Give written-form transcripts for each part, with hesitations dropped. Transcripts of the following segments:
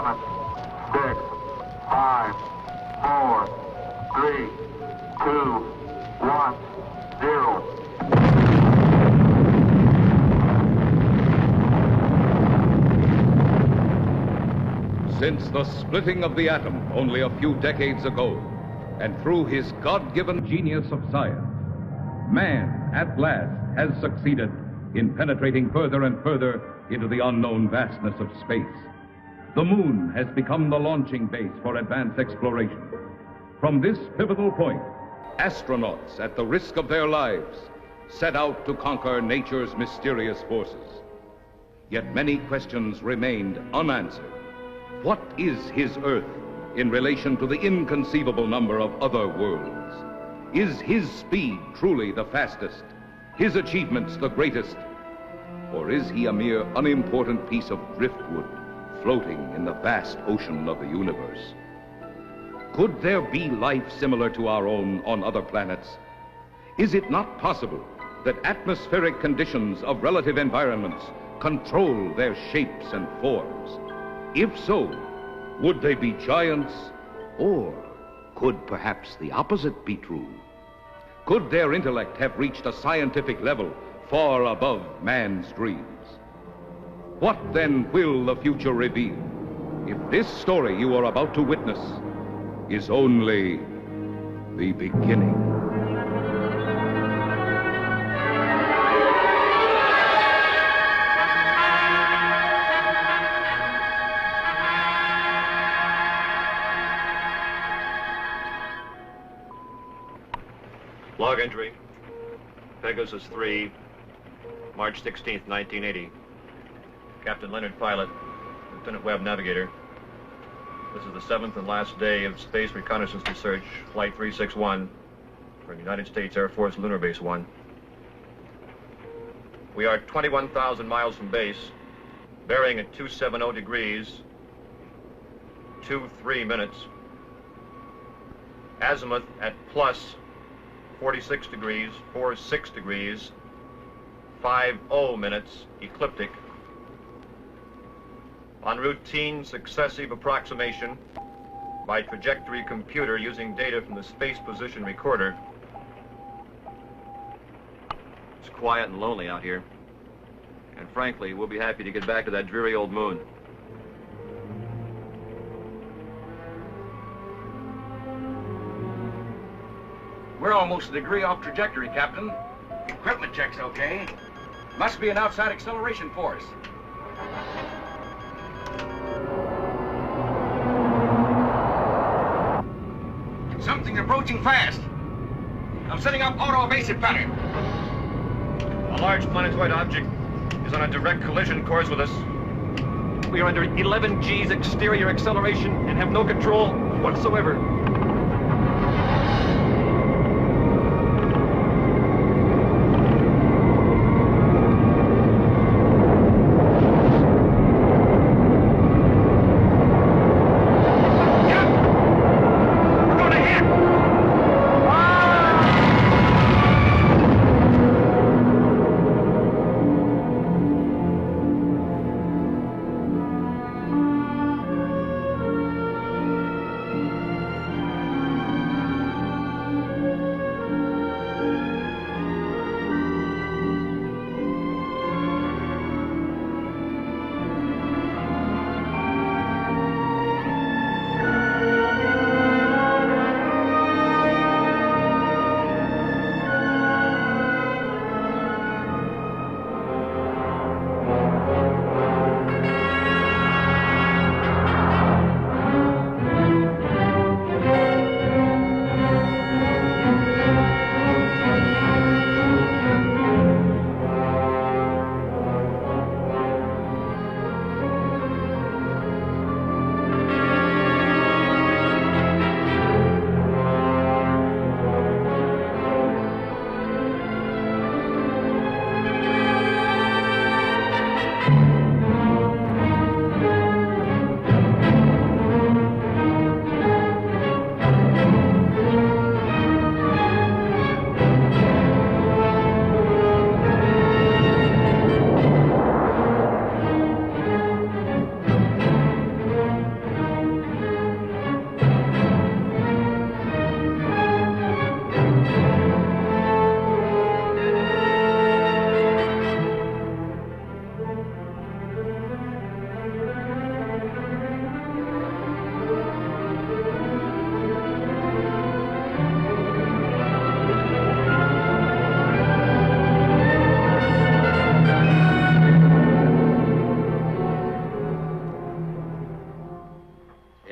7, 6, 5, 4, 3, 2, 1, 0. Since the splitting of the atom only a few decades ago, and through his God-given genius of science, man, at last, has succeeded in penetrating further and further into the unknown vastness of space. The moon has become the launching base for advanced exploration. From this pivotal point, astronauts, at the risk of their lives, set out to conquer nature's mysterious forces. Yet many questions remained unanswered. What is his Earth in relation to the inconceivable number of other worlds? Is his speed truly the fastest, his achievements the greatest? Or is he a mere unimportant piece of driftwood floating in the vast ocean of the universe? Could there be life similar to our own on other planets? Is it not possible that atmospheric conditions of relative environments control their shapes and forms? If so, would they be giants, or could perhaps the opposite be true? Could their intellect have reached a scientific level far above man's dreams? What then will the future reveal if this story you are about to witness is only the beginning? Log entry, Pegasus 3, March 16th, 1980. Captain Leonard, pilot. Lieutenant Webb, navigator. This is the 7th and last day of Space Reconnaissance Research, Flight 361, from United States Air Force Lunar Base 1. We are 21,000 miles from base, bearing at 270 degrees, 23 minutes. Azimuth at plus 46 degrees, 46 degrees, 50 minutes, ecliptic. On routine successive approximation by trajectory computer using data from the space position recorder. It's quiet and lonely out here. And frankly, we'll be happy to get back to that dreary old moon. We're almost a degree off trajectory, Captain. Equipment check's okay. Must be an outside acceleration force. Something approaching fast. I'm setting up auto-evasive pattern. A large planetoid object is on a direct collision course with us. We are under 11 G's exterior acceleration and have no control whatsoever.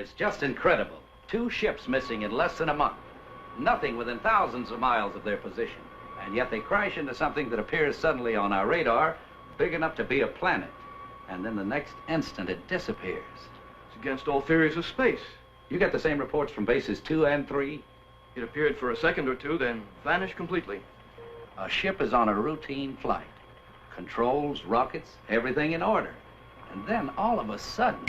It's just incredible. 2 ships missing in less than a month. Nothing within thousands of miles of their position. And yet they crash into something that appears suddenly on our radar, big enough to be a planet. And then the next instant it disappears. It's against all theories of space. You get the same reports from bases 2 and 3? It appeared for a second or two, then vanished completely. A ship is on a routine flight. Controls, rockets, everything in order. And then all of a sudden...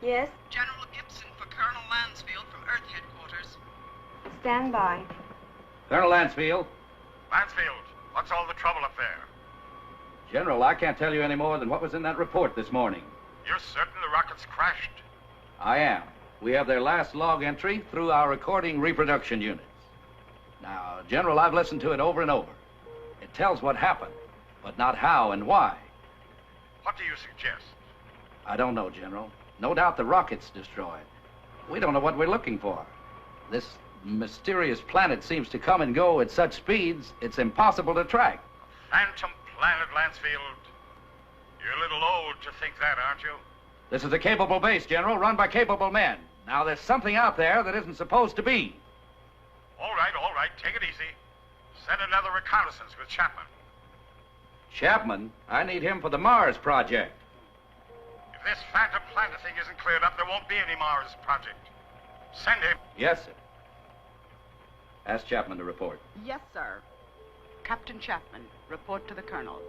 Yes? General Gibson for Colonel Lansfield from Earth Headquarters. Stand by. Colonel Lansfield. Lansfield, what's all the trouble up there? General, I can't tell you any more than what was in that report this morning. You're certain the rockets crashed? I am. We have their last log entry through our recording reproduction units. Now, General, I've listened to it over and over. It tells what happened, but not how and why. What do you suggest? I don't know, General. No doubt the rocket's destroyed. We don't know what we're looking for. This mysterious planet seems to come and go at such speeds, it's impossible to track. Phantom planet, Lansfield. You're a little old to think that, aren't you? This is a capable base, General, run by capable men. Now, there's something out there that isn't supposed to be. All right, take it easy. Send another reconnaissance with Chapman. Chapman? I need him for the Mars project. If this phantom planet thing isn't cleared up, there won't be any Mars project. Send him. Yes, sir. Ask Chapman to report. Yes, sir. Captain Chapman, report to the Colonel.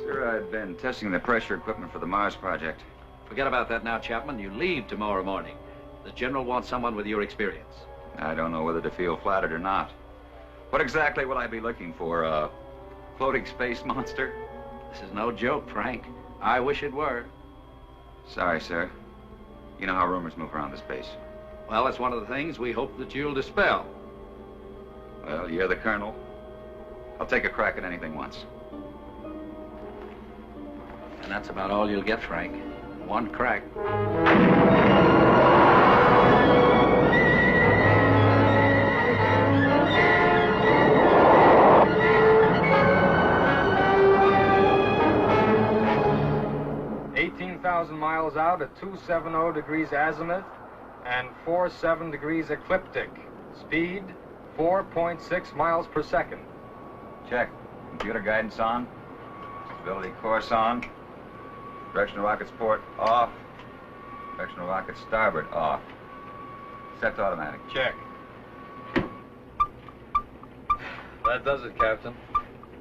Sir, I've been testing the pressure equipment for the Mars project. Forget about that now, Chapman. You leave tomorrow morning. The General wants someone with your experience. I don't know whether to feel flattered or not. What exactly will I be looking for? A floating space monster? This is no joke, Frank. I wish it were. Sorry, sir. You know how rumors move around this base. Well, it's one of the things we hope that you'll dispel. Well, you're the colonel. I'll take a crack at anything once. And that's about all you'll get, Frank. One crack. 18,000 miles out at 270 degrees azimuth and 47 degrees ecliptic. Speed, 4.6 miles per second. Check. Computer guidance on. Stability course on. Directional rockets port off. Directional rockets starboard off. Set to automatic. Check. That does it, Captain.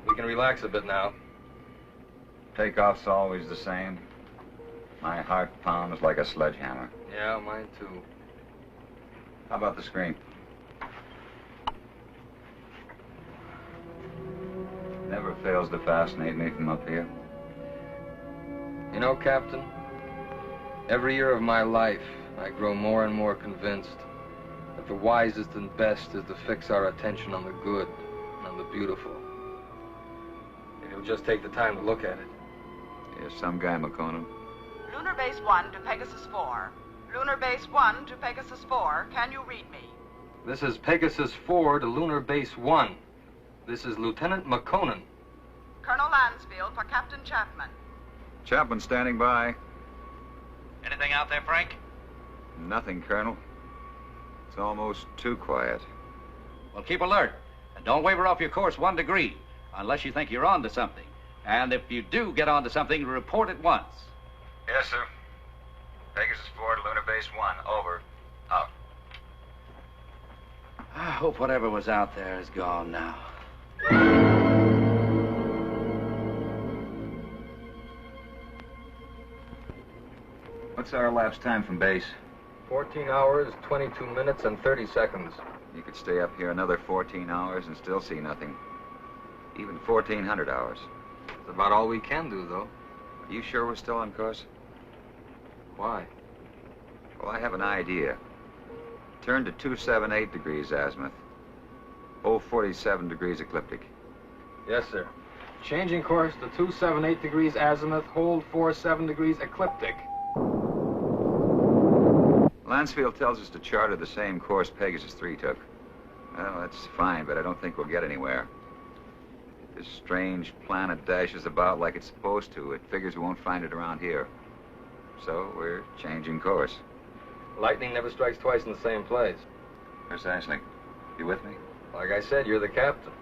We can relax a bit now. Takeoff's always the same. My heart pounds like a sledgehammer. Yeah, mine too. How about the screen? Never fails to fascinate me from up here. You know, Captain, every year of my life, I grow more and more convinced that the wisest and best is to fix our attention on the good and on the beautiful. If you'll just take the time to look at it. You're some guy, McConan. Lunar Base 1 to Pegasus 4. Lunar Base 1 to Pegasus 4. Can you read me? This is Pegasus 4 to Lunar Base 1. This is Lieutenant McConan. Colonel Lansfield for Captain Chapman. Chapman standing by. Anything out there, Frank? Nothing, Colonel. It's almost too quiet. Well, keep alert. And don't waver off your course 1 degree, unless you think you're on to something. And if you do get onto something, report at once. Yes, sir. Pegasus 4 to Lunar Base 1. Over. Out. I hope whatever was out there is gone now. What's our elapsed time from base? 14 hours, 22 minutes, and 30 seconds. You could stay up here another 14 hours and still see nothing. Even 1,400 hours. That's about all we can do, though. Are you sure we're still on course? Why? Well, I have an idea. Turn to 278 degrees azimuth. 047 degrees ecliptic. Yes, sir. Changing course to 278 degrees azimuth, hold 47 degrees ecliptic. Lansfield tells us to charter the same course Pegasus 3 took. Well, that's fine, but I don't think we'll get anywhere. This strange planet dashes about like it's supposed to. It figures we won't find it around here. So we're changing course. Lightning never strikes twice in the same place. Precisely. You with me? Like I said, you're the captain.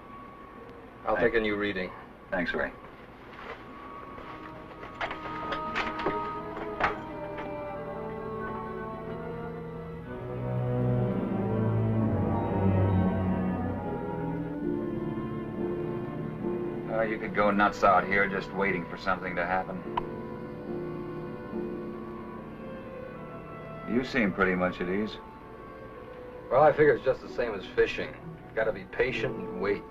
I'll take a new reading. Thanks, Ray. You could go nuts out here just waiting for something to happen. You seem pretty much at ease. Well, I figure it's just the same as fishing. Gotta be patient and wait.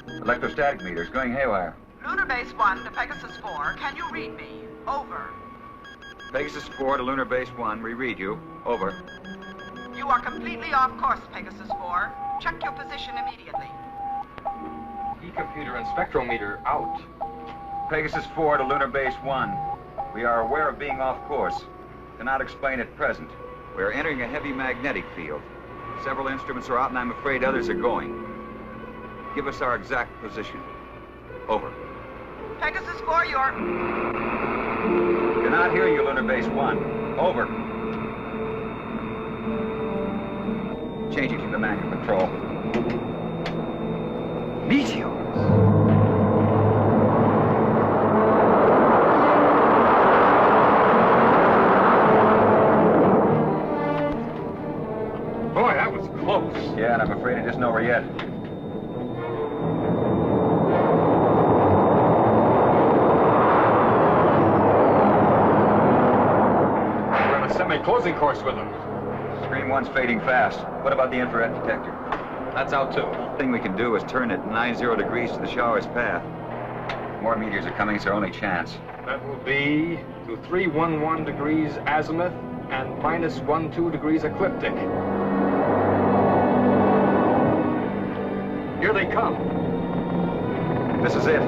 Electrostatic meters going haywire. Lunar Base 1 to Pegasus 4. Can you read me? Over. Pegasus 4 to Lunar Base 1. We read you. Over. You are completely off course, Pegasus 4. Check your position immediately. E-computer and spectrometer out. Pegasus 4 to Lunar Base 1. We are aware of being off course. Cannot explain at present. We are entering a heavy magnetic field. Several instruments are out, and I'm afraid others are going. Give us our exact position. Over. Pegasus 4, you're... Cannot hear you, Lunar Base 1. Over. Changing to the manual control. Meteors! Boy, that was close. Yeah, and I'm afraid it isn't over yet. We're on a semi-closing course with them. Screen 1's fading fast. What about the infrared detector? That's out too. The thing we can do is turn it 90 degrees to the shower's path. More meteors are coming, it's our only chance. That will be to 311 degrees azimuth and -12 degrees ecliptic. Here they come. This is it.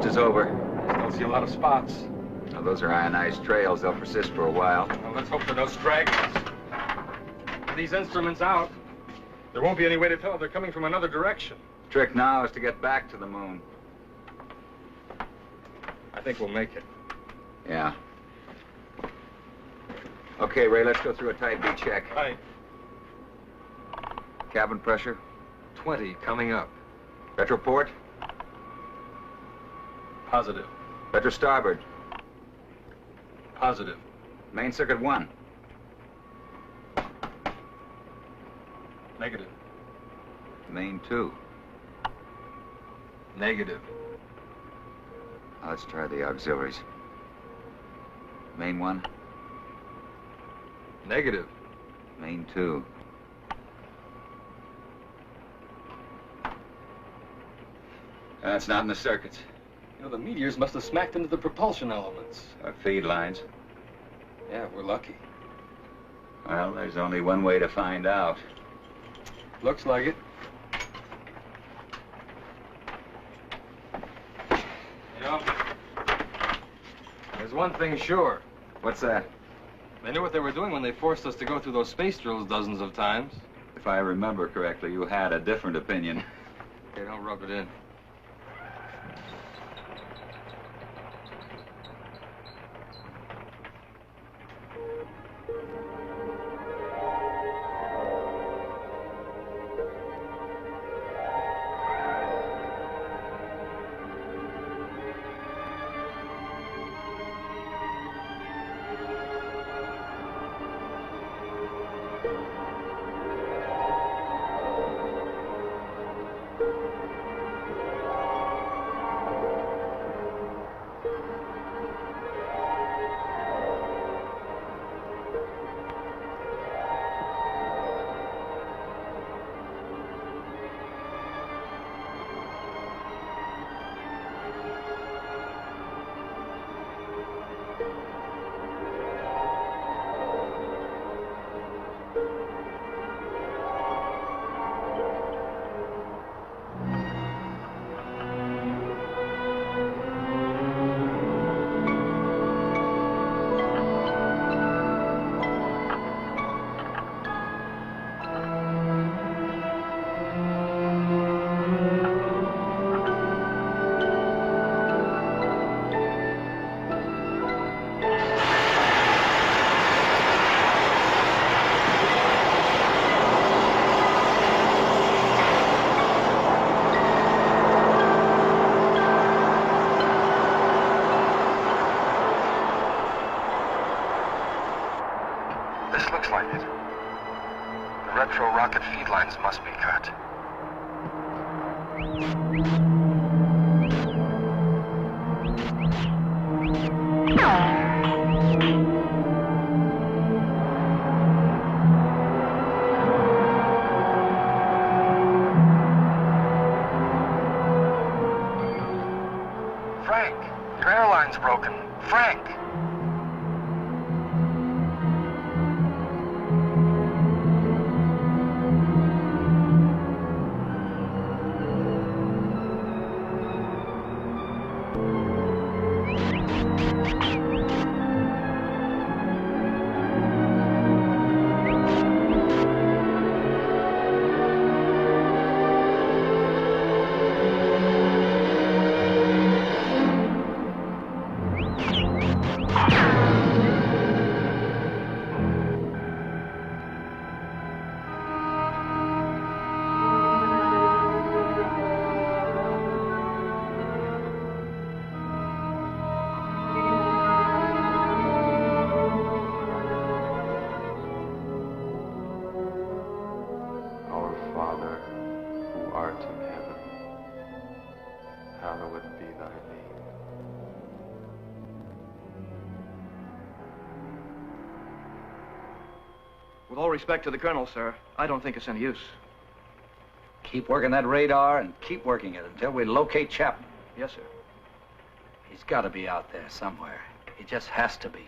Is over. I don't see a lot of spots. Now, those are ionized trails. They'll persist for a while. Well, let's hope for no stragglers. With these instruments out, there won't be any way to tell if they're coming from another direction. The trick now is to get back to the moon. I think we'll make it. Yeah. Okay, Ray, let's go through a type B check. Aye. Cabin pressure. 20 coming up. Retroport. Positive. Retro starboard. Positive. Main circuit 1. Negative. Main 2. Negative. Now, let's try the auxiliaries. Main 1. Negative. Main 2. That's not in the circuits. You know, the meteors must have smacked into the propulsion elements. Our feed lines. Yeah, we're lucky. Well, there's only one way to find out. Looks like it. You know, there's one thing sure. What's that? They knew what they were doing when they forced us to go through those space drills dozens of times. If I remember correctly, you had a different opinion. They don't rub it in. like it. The retro rocket feed lines must be cut. Frank, your airline's broken. Frank! With all respect to the colonel, sir, I don't think it's any use. Keep working that radar and keep working it until we locate Chapman. Yes, sir. He's got to be out there somewhere. He just has to be.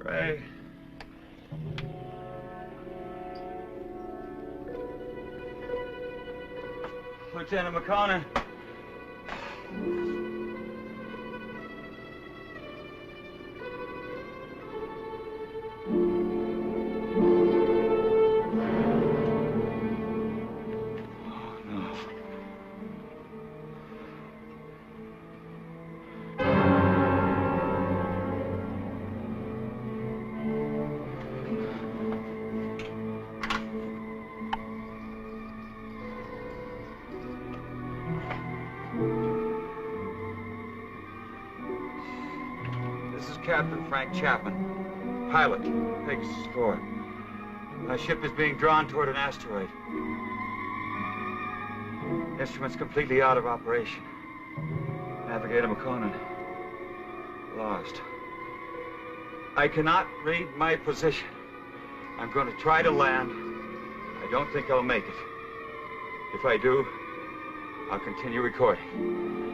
Ray. Lieutenant McConnor. Captain Frank Chapman, pilot, Pegasus 4. My ship is being drawn toward an asteroid. Instruments completely out of operation. Navigator McConan, lost. I cannot read my position. I'm going to try to land. I don't think I'll make it. If I do, I'll continue recording.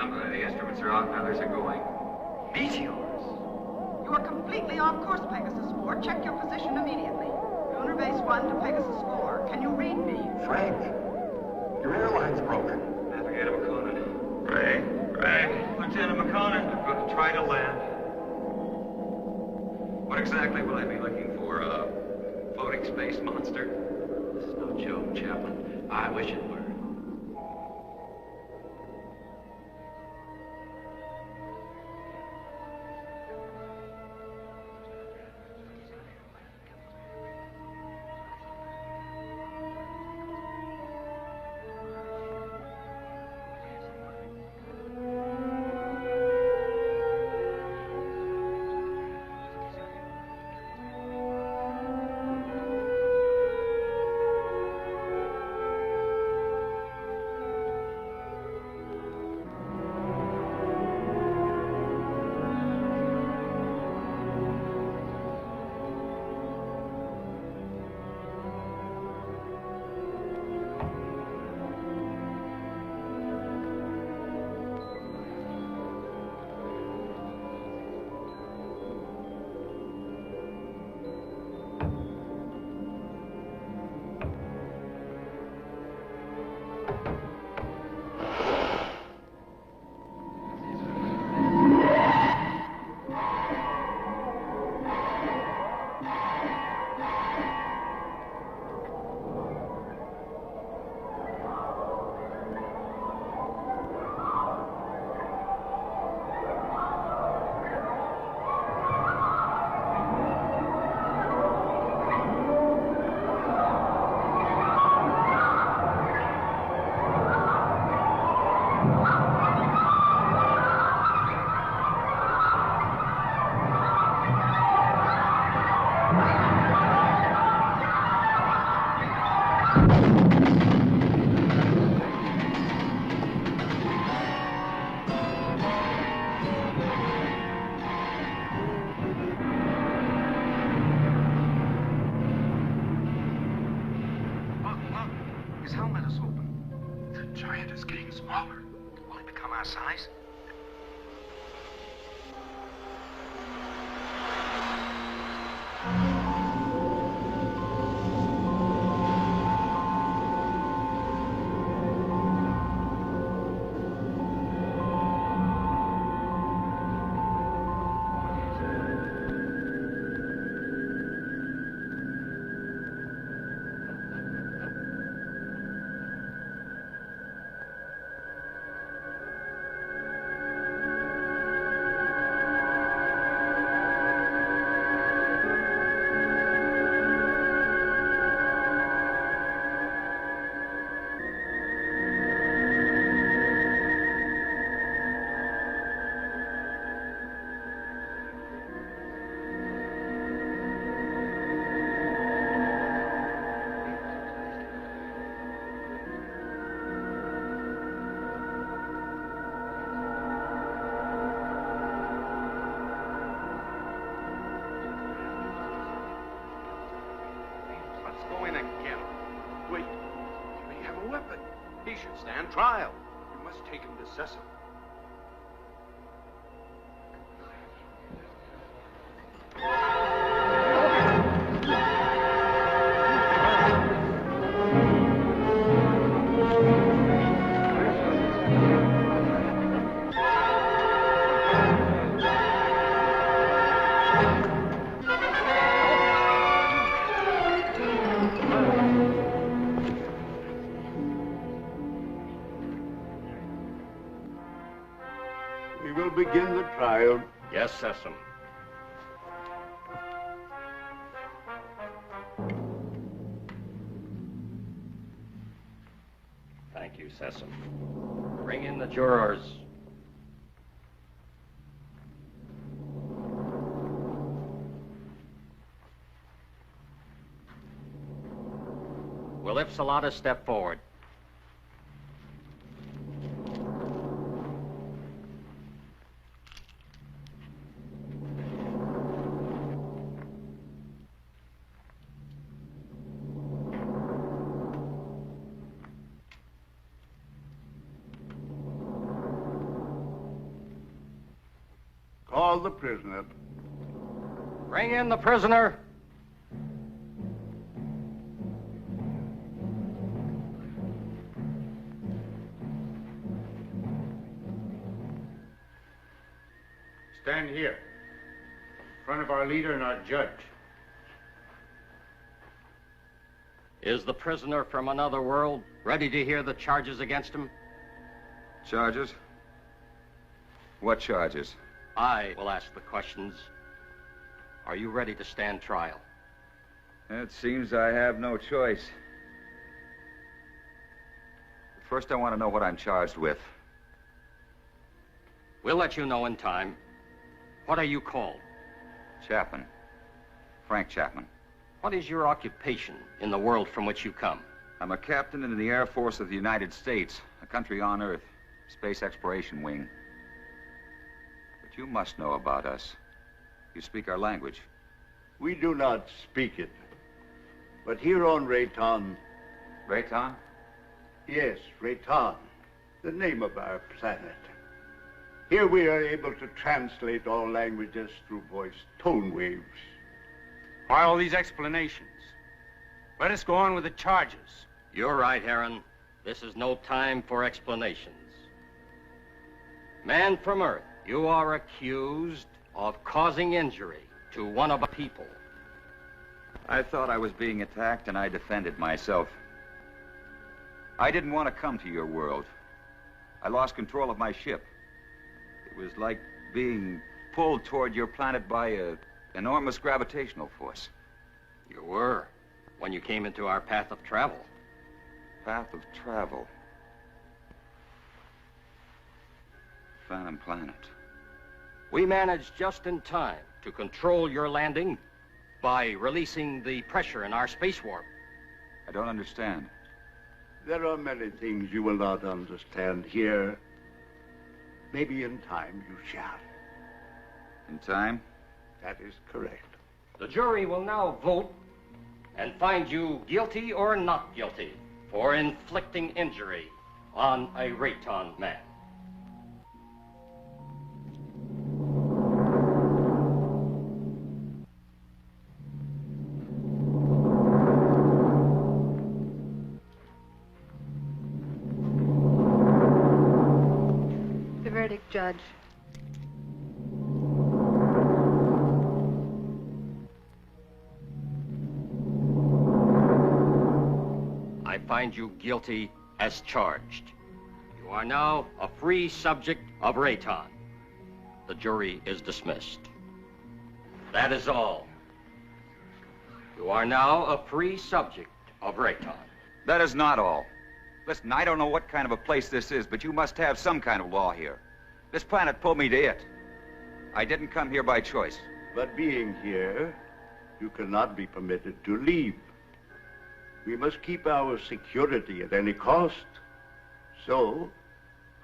The instruments are out, and others are going. Meteors? You are completely off course, Pegasus 4. Check your position immediately. Lunar Base 1 to Pegasus 4. Can you read me? Frank, your airline's broken. Navigator McConan. Ray? Lieutenant McConan. I'm going to try to land. What exactly will I be looking for? A floating space monster? This is no joke, Chaplain. I wish it were. His helmet is open. The giant is getting smaller. Will he become our size? Wait, he may have a weapon. He should stand trial. We must take him to Cecil. We will begin the trial. Yes, Cecil. Thank you, Cecil. Bring in the jurors. Will Ipsilata step forward? call the prisoner. Bring in the prisoner. Stand here, in front of our leader and our judge. Is the prisoner from another world ready to hear the charges against him? Charges? What charges? I will ask the questions. Are you ready to stand trial? It seems I have no choice. First, I want to know what I'm charged with. We'll let you know in time. What are you called? Chapman. Frank Chapman. What is your occupation in the world from which you come? I'm a captain in the Air Force of the United States, a country on Earth, Space Exploration Wing. But you must know about us. You speak our language. We do not speak it. But here on Rayton... Rayton? Yes, Rayton, the name of our planet. Here we are able to translate all languages through voice tone waves. Why all these explanations? Let us go on with the charges. You're right, Heron. This is no time for explanations. Man from Earth, you are accused of causing injury to one of our people. I thought I was being attacked and I defended myself. I didn't want to come to your world. I lost control of my ship. It was like being pulled toward your planet by an enormous gravitational force. You were, when you came into our path of travel. Path of travel. Phantom Planet. We managed just in time to control your landing by releasing the pressure in our space warp. I don't understand. There are many things you will not understand here. Maybe in time you shall. In time? That is correct. The jury will now vote and find you guilty or not guilty for inflicting injury on a Rayton man. The verdict, Judge. I find you guilty as charged. You are now a free subject of Rayton. The jury is dismissed. That is all. You are now a free subject of Rayton. That is not all. Listen, I don't know what kind of a place this is, but you must have some kind of law here. This planet pulled me to it. I didn't come here by choice. But being here, you cannot be permitted to leave. We must keep our security at any cost. So,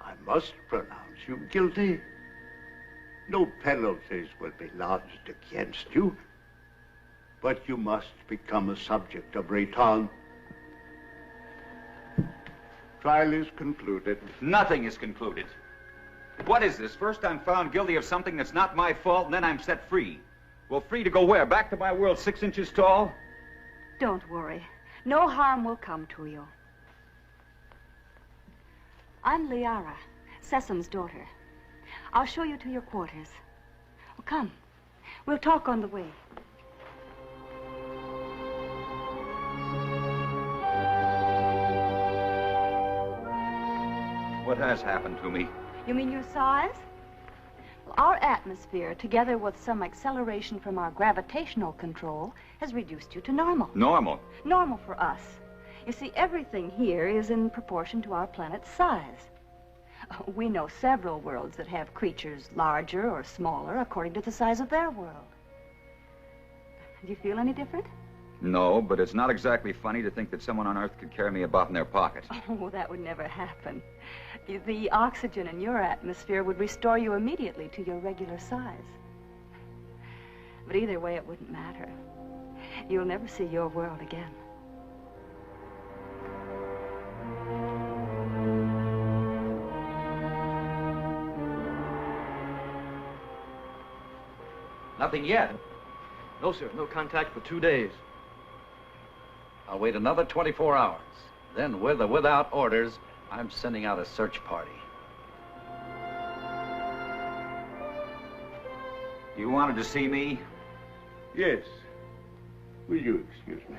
I must pronounce you guilty. No penalties will be lodged against you. But you must become a subject of Rayton. Trial is concluded. Nothing is concluded. What is this? First I'm found guilty of something that's not my fault, and then I'm set free. Well, free to go where? Back to my world 6 inches tall? Don't worry. No harm will come to you. I'm Liara, Sesam's daughter. I'll show you to your quarters. Well, come. We'll talk on the way. What has happened to me? You mean your size? Well, our atmosphere, together with some acceleration from our gravitational control, has reduced you to normal. Normal? Normal for us. You see, everything here is in proportion to our planet's size. We know several worlds that have creatures larger or smaller according to the size of their world. Do you feel any different? No, but it's not exactly funny to think that someone on Earth could carry me about in their pocket. Oh, that would never happen. The oxygen in your atmosphere would restore you immediately to your regular size. But either way, it wouldn't matter. You'll never see your world again. Nothing yet. No, sir. No contact for 2 days. I'll wait another 24 hours. Then, with or without orders, I'm sending out a search party. You wanted to see me? Yes. Will you excuse me?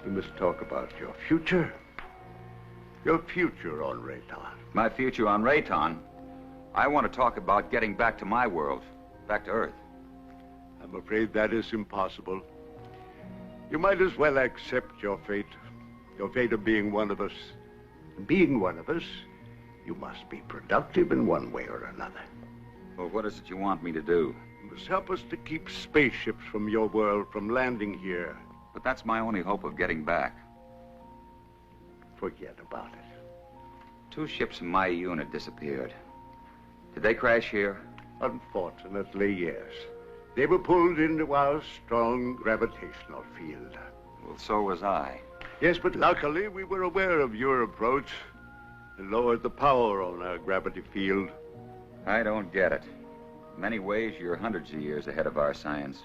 We must talk about your future. Your future on Rayton. My future on Rayton? I want to talk about getting back to my world, back to Earth. I'm afraid that is impossible. You might as well accept your fate of being one of us. And being one of us, you must be productive in one way or another. Well, what is it you want me to do? You must help us to keep spaceships from your world from landing here. But that's my only hope of getting back. Forget about it. 2 ships in my unit disappeared. Did they crash here? Unfortunately, yes. They were pulled into our strong gravitational field. Well, so was I. Yes, but luckily we were aware of your approach and lowered the power on our gravity field. I don't get it. In many ways, you're hundreds of years ahead of our science.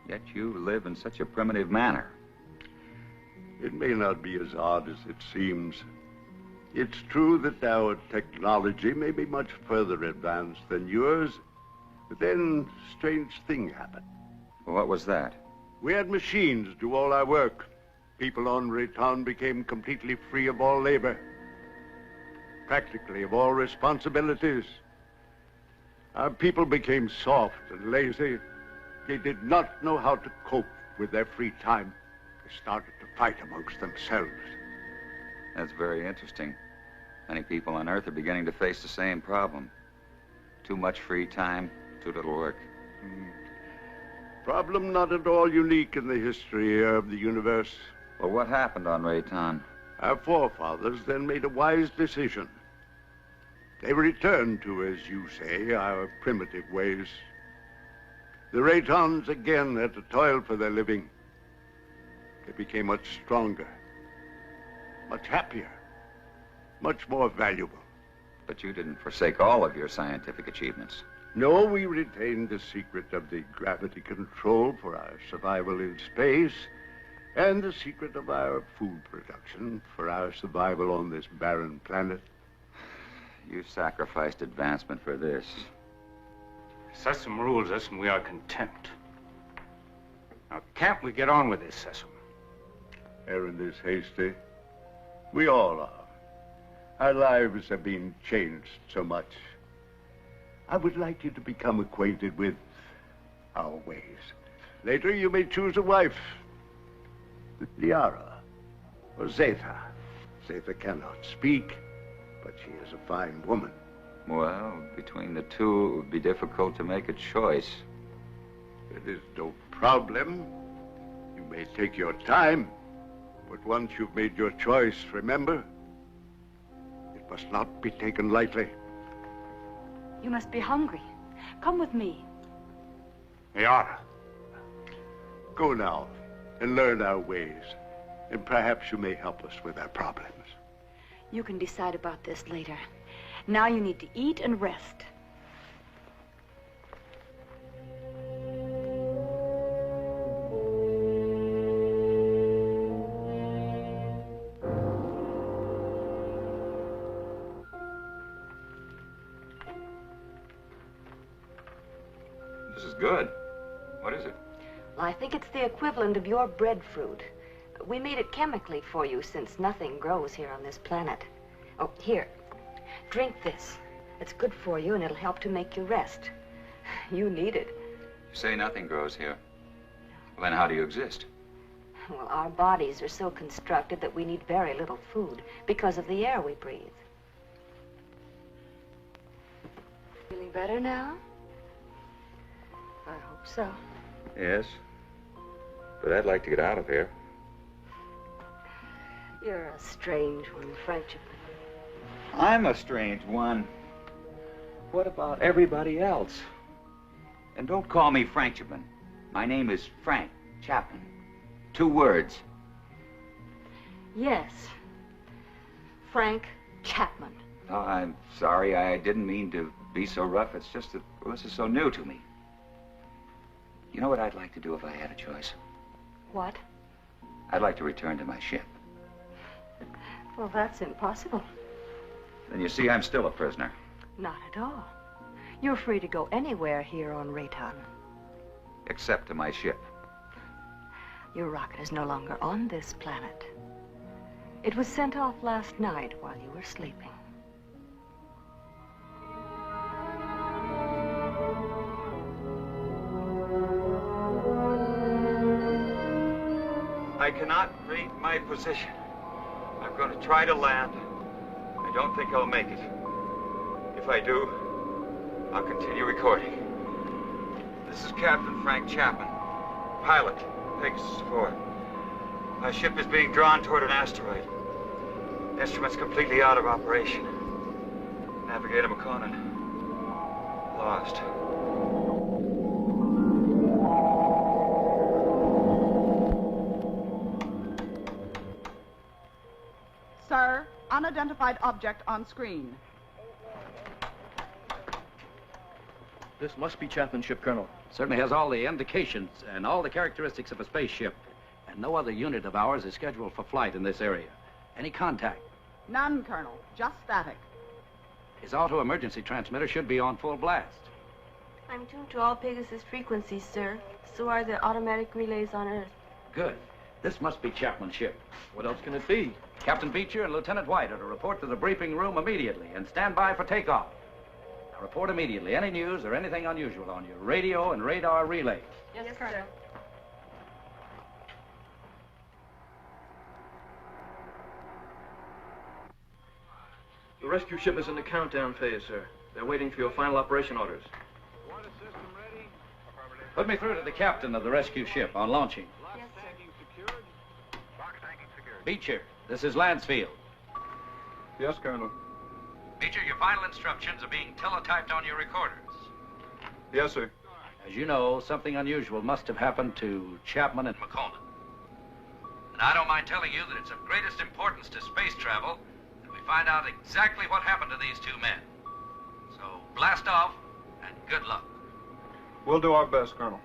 Yet you live in such a primitive manner. It may not be as odd as it seems. It's true that our technology may be much further advanced than yours, but then a strange thing happened. Well, what was that? We had machines do all our work. People on Rayton became completely free of all labor, practically of all responsibilities. Our people became soft and lazy. They did not know how to cope with their free time. They started to fight amongst themselves. That's very interesting. Many people on Earth are beginning to face the same problem. Too much free time, too little work. Problem not at all unique in the history of the universe. Well, what happened on Rayton? Our forefathers then made a wise decision. They returned to, as you say, our primitive ways. The Raytons again had to toil for their living. They became much stronger, much happier, much more valuable. But you didn't forsake all of your scientific achievements. No, we retained the secret of the gravity control for our survival in space, and the secret of our food production for our survival on this barren planet. You sacrificed advancement for this. Sesame rules us and we are content. Now, can't we get on with this, Sesame? Errand is hasty. We all are. Our lives have been changed so much. I would like you to become acquainted with our ways. Later, you may choose a wife. Liara or Zeta. Zeta cannot speak, but she is a fine woman. Well, between the two, it would be difficult to make a choice. It is no problem. You may take your time, but once you've made your choice, remember, it must not be taken lightly. You must be hungry. Come with me. Liara. Go now and learn our ways, and perhaps you may help us with our problems. You can decide about this later. Now you need to eat and rest. This is good. What is it? Well, I think it's the equivalent of your breadfruit. We made it chemically for you since nothing grows here on this planet. Oh, here. Drink this. It's good for you and it'll help to make you rest. You need it. You say nothing grows here. Well, then how do you exist? Well, our bodies are so constructed that we need very little food because of the air we breathe. Feeling better now? I hope so. Yes. But I'd like to get out of here. You're a strange one, Frenchman. I'm a strange one. What about everybody else? And don't call me Frenchman. My name is Frank Chapman. 2 words. Yes. Frank Chapman. No, I'm sorry. I didn't mean to be so rough. It's just that well, this is so new to me. You know what I'd like to do if I had a choice? What? I'd like to return to my ship. Well, that's impossible. Then you see, I'm still a prisoner. Not at all. You're free to go anywhere here on Rayton. Except to my ship. Your rocket is no longer on this planet. It was sent off last night while you were sleeping. I cannot read my position. I'm going to try to land. I don't think I'll make it. If I do, I'll continue recording. This is Captain Frank Chapman, pilot, Pegasus 4. My ship is being drawn toward an asteroid. Instruments completely out of operation. Navigator McConan, lost. Sir, unidentified object on screen. This must be Chapman's ship, Colonel. Certainly has all the indications and all the characteristics of a spaceship. And no other unit of ours is scheduled for flight in this area. Any contact? None, Colonel. Just static. His auto emergency transmitter should be on full blast. I'm tuned to all Pegasus frequencies, sir. So are the automatic relays on Earth. Good. This must be Chapman's ship. What else can it be? Captain Beecher and Lieutenant White are to report to the briefing room immediately and stand by for takeoff. Now report immediately any news or anything unusual on your radio and radar relays. Yes, Colonel. The rescue ship is in the countdown phase, sir. They're waiting for your final operation orders. Put me through to the captain of the rescue ship on launching. Yes, sir. Beecher, this is Lansfield. Yes, Colonel. Beecher, your final instructions are being teletyped on your recorders. Yes, sir. As you know, something unusual must have happened to Chapman and McConan. And I don't mind telling you that it's of greatest importance to space travel that we find out exactly what happened to these two men. So blast off and good luck. We'll do our best, Colonel.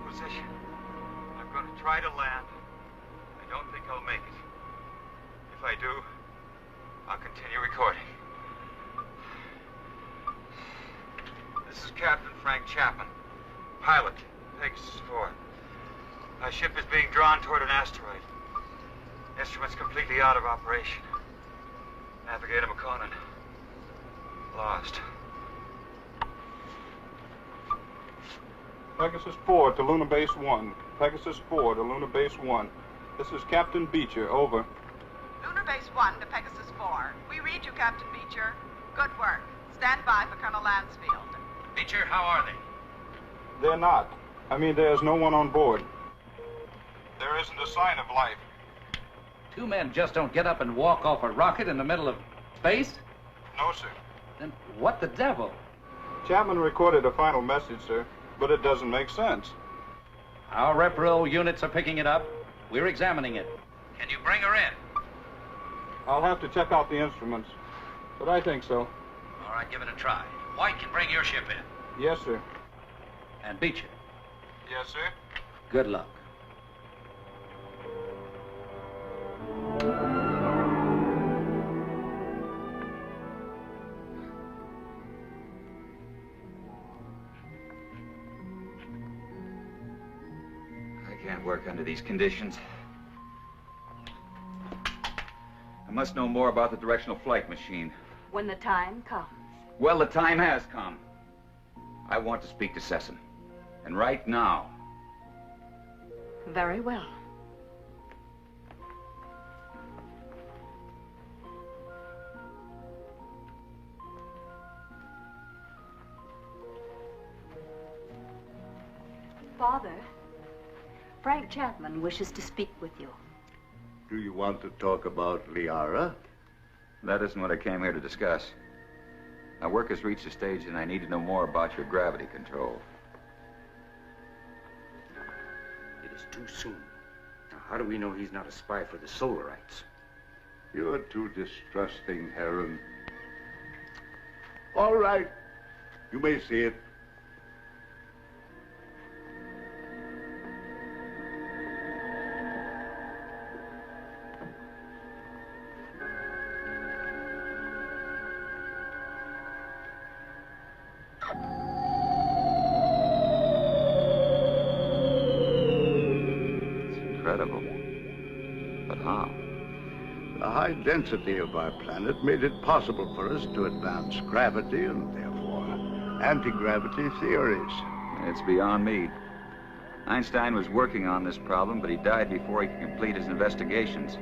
Position. I'm going to try to land. I don't think I'll make it. If I do, I'll continue recording. This is Captain Frank Chapman, pilot, Pegasus 4. My ship is being drawn toward an asteroid. Instruments completely out of operation. Navigator McConan, lost. Pegasus 4 to Lunar Base 1. Pegasus 4 to Lunar Base 1. This is Captain Beecher, over. Lunar Base 1 to Pegasus 4. We read you, Captain Beecher. Good work. Stand by for Colonel Lansfield. Beecher, how are they? They're not. I mean, there's no one on board. There isn't a sign of life. Two men just don't get up and walk off a rocket in the middle of space? No, sir. Then what the devil? Chapman recorded a final message, sir, but it doesn't make sense. Our repro units are picking it up. We're examining it. Can you bring her in? I'll have to check out the instruments, but I think so. All right, give it a try. White can bring your ship in. Yes, sir. And Beecher. Yes, sir. Good luck. I can't work under these conditions. I must know more about the directional flight machine. When the time comes. Well, the time has come. I want to speak to Sesson. And right now. Very well. Father, Frank Chapman wishes to speak with you. Do you want to talk about Liara? That isn't what I came here to discuss. My work has reached a stage and I need to know more about your gravity control. It is too soon. Now, how do we know he's not a spy for the Solarites? You're too distrusting, Heron. All right. You may see it. Incredible. But how? The high density of our planet made it possible for us to advance gravity and therefore anti-gravity theories. It's beyond me. Einstein was working on this problem, but he died before he could complete his investigations.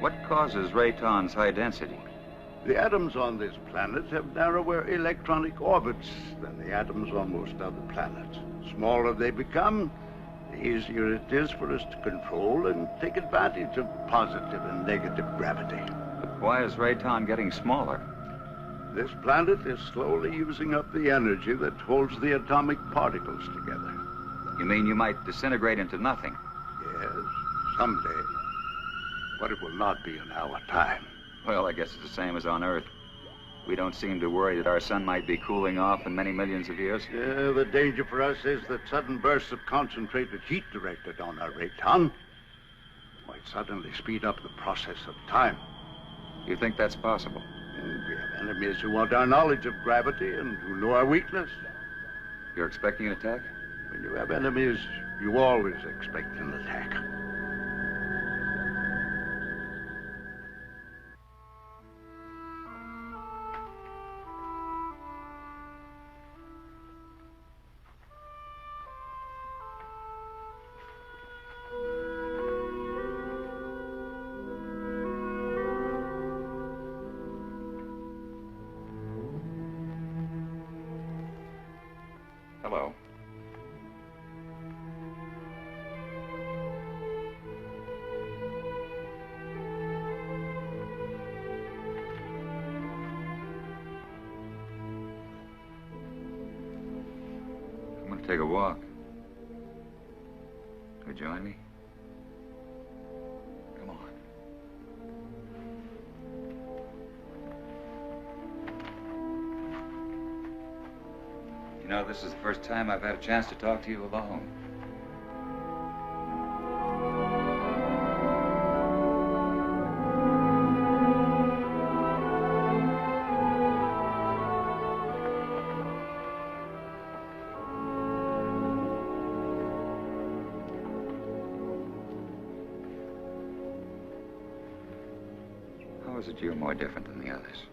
What causes Rayton's high density? The atoms on this planet have narrower electronic orbits than the atoms on most other planets. The smaller they become, the easier it is for us to control and take advantage of positive and negative gravity. But why is Rayton getting smaller? This planet is slowly using up the energy that holds the atomic particles together. You mean you might disintegrate into nothing? Yes, someday. But it will not be in our time. Well, I guess it's the same as on Earth. We don't seem to worry that our sun might be cooling off in many millions of years. The danger for us is that sudden bursts of concentrated heat directed on our Rayton might suddenly speed up the process of time. You think that's possible? And we have enemies who want our knowledge of gravity and who know our weakness. You're expecting an attack? When you have enemies, you always expect an attack. Hello. I'm going to take a walk. Would you join me? Come on. You know, this is the first time I've had a chance to talk to you alone. How is it you're more different than the others?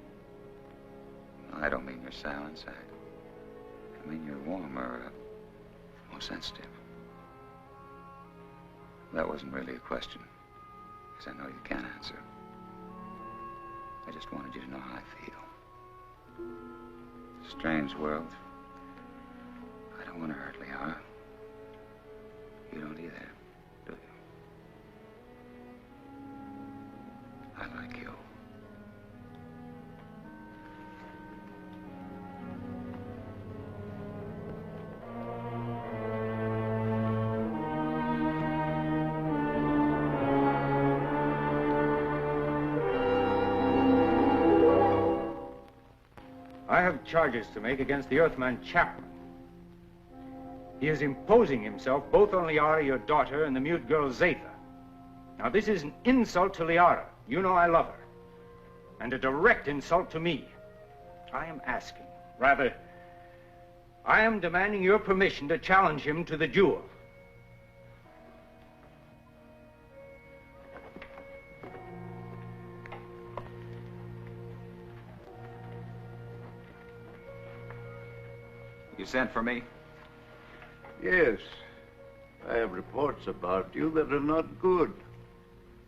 I don't mean you're sour inside. I mean, you're warmer, more sensitive. That wasn't really a question, because I know you can't answer. I just wanted you to know how I feel. It's a strange world. I don't want to hurt Liara. You don't either, do you? I like you. have charges to make against the Earthman Chapman. He is imposing himself both on Liara, your daughter, and the mute girl Zatha. Now, this is an insult to Liara. You know I love her. And a direct insult to me. I am asking, rather, I am demanding your permission to challenge him to the duel. You sent for me? Yes. I have reports about you that are not good.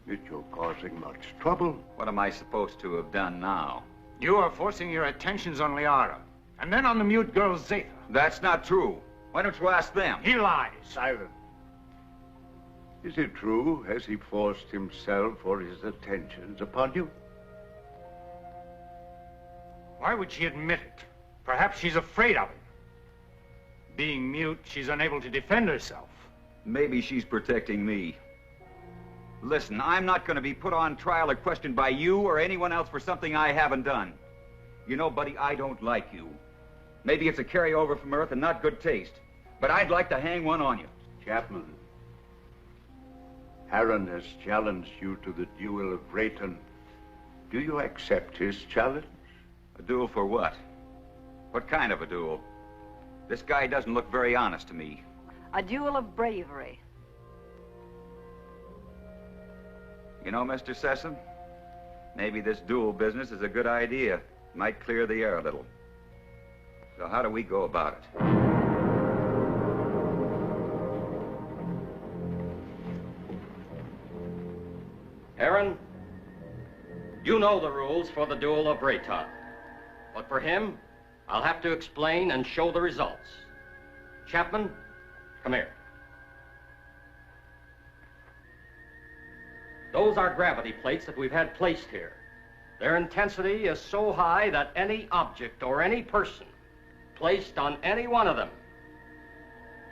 That you're causing much trouble. What am I supposed to have done now? You are forcing your attentions on Liara, and then on the mute girl Zatha. That's not true. Why don't you ask them? He lies. Silence. Is it true? Has he forced himself or his attentions upon you? Why would she admit it? Perhaps she's afraid of him. Being mute, she's unable to defend herself. Maybe she's protecting me. Listen, I'm not going to be put on trial or questioned by you or anyone else for something I haven't done. You know, buddy, I don't like you. Maybe it's a carryover from Earth and not good taste, but I'd like to hang one on you. Chapman, Harron has challenged you to the duel of Brayton. Do you accept his challenge? A duel for what? What kind of a duel? This guy doesn't look very honest to me. A duel of bravery. You know, Mr. Sessom, maybe this duel business is a good idea. Might clear the air a little. So how do we go about it? Aaron, you know the rules for the duel of Rayton. But for him, I'll have to explain and show the results. Chapman, come here. Those are gravity plates that we've had placed here. Their intensity is so high that any object or any person placed on any one of them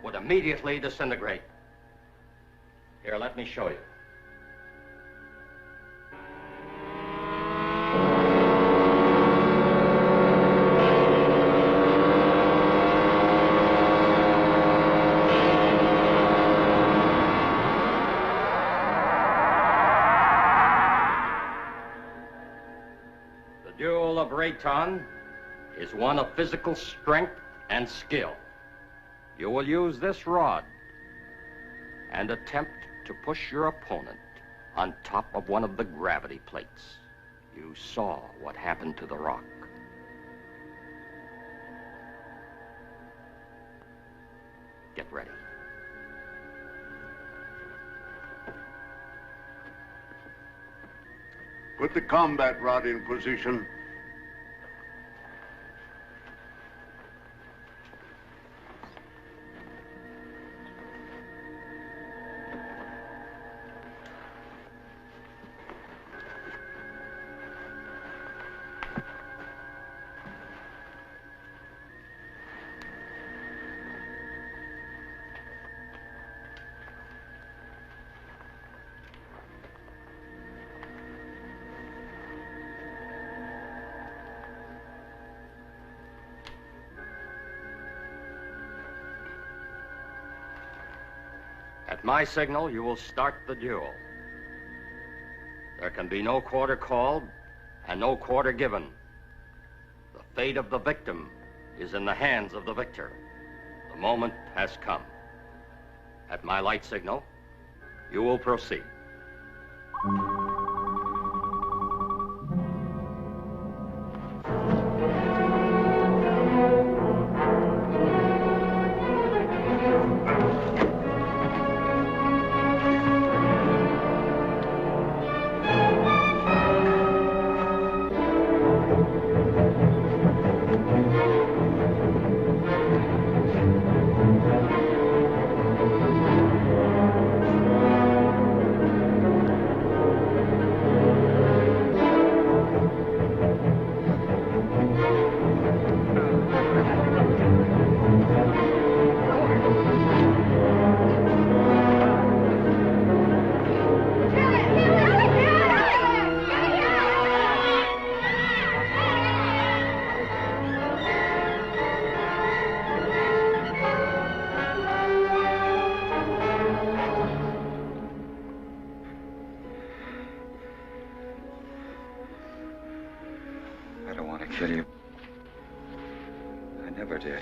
would immediately disintegrate. Here, let me show you. Rayton is one of physical strength and skill. You will use this rod and attempt to push your opponent on top of one of the gravity plates. You saw what happened to the rock. Get ready. Put the combat rod in position. At my signal, you will start the duel. There can be no quarter called and no quarter given. The fate of the victim is in the hands of the victor. The moment has come. At my light signal, you will proceed. to kill you. I never did.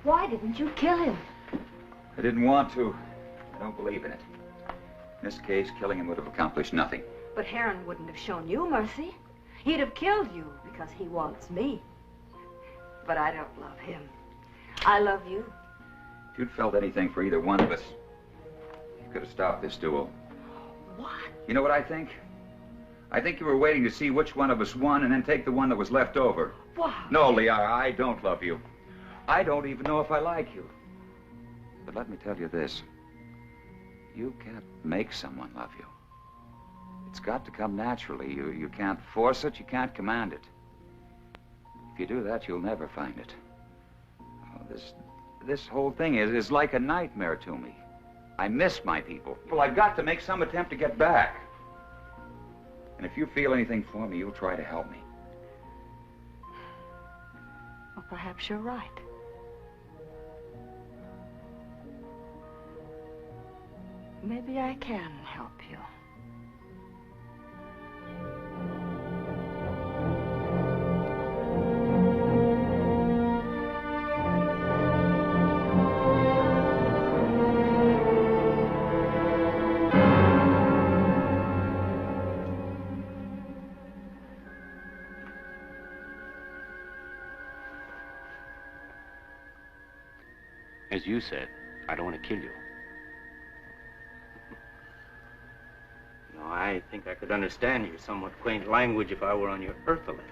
Why didn't you kill him? I didn't want to. I don't believe in it. In this case, killing him would have accomplished nothing. But Heron wouldn't have shown you mercy. He'd have killed you because he wants me. But I don't love him. I love you. If you'd felt anything for either one of us, you could have stopped this duel. What? You know what I think? I think you were waiting to see which one of us won and then take the one that was left over. What? No, Liara, I don't love you. I don't even know if I like you. But let me tell you this. You can't make someone love you. It's got to come naturally. You can't force it, you can't command it. If you do that, you'll never find it. Oh, this whole thing is like a nightmare to me. I miss my people. Well, I've got to make some attempt to get back. And if you feel anything for me, you'll try to help me. Well, perhaps you're right. Maybe I can help you. As you said, I don't want to kill you. I think I could understand your somewhat quaint language if I were on your earth a little.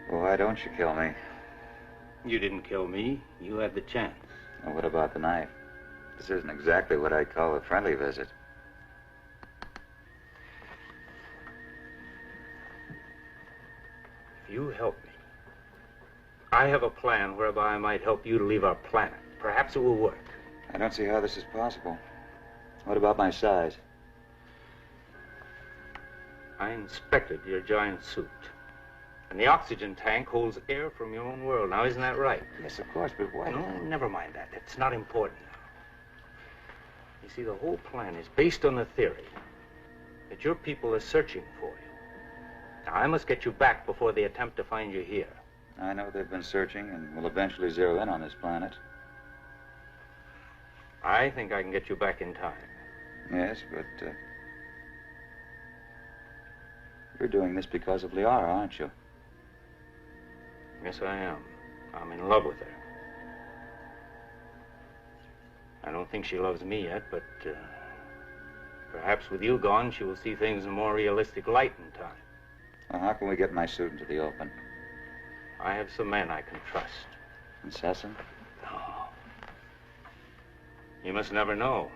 Well, why don't you kill me? You didn't kill me. You had the chance. Well, what about the knife? This isn't exactly what I'd call a friendly visit. If you help me, I have a plan whereby I might help you to leave our planet. Perhaps it will work. I don't see how this is possible. What about my size? I inspected your giant suit. And the oxygen tank holds air from your own world. Now, isn't that right? Yes, of course, but why? No, never mind that. It's not important now. You see, the whole plan is based on the theory that your people are searching for you. Now, I must get you back before they attempt to find you here. I know they've been searching and will eventually zero in on this planet. I think I can get you back in time. Yes, but you're doing this because of Liara, aren't you? Yes, I am. I'm in love with her. I don't think she loves me yet, but perhaps with you gone, she will see things in a more realistic light in time. Well, how can we get my suit into the open? I have some men I can trust. Incessant? No. You must never know.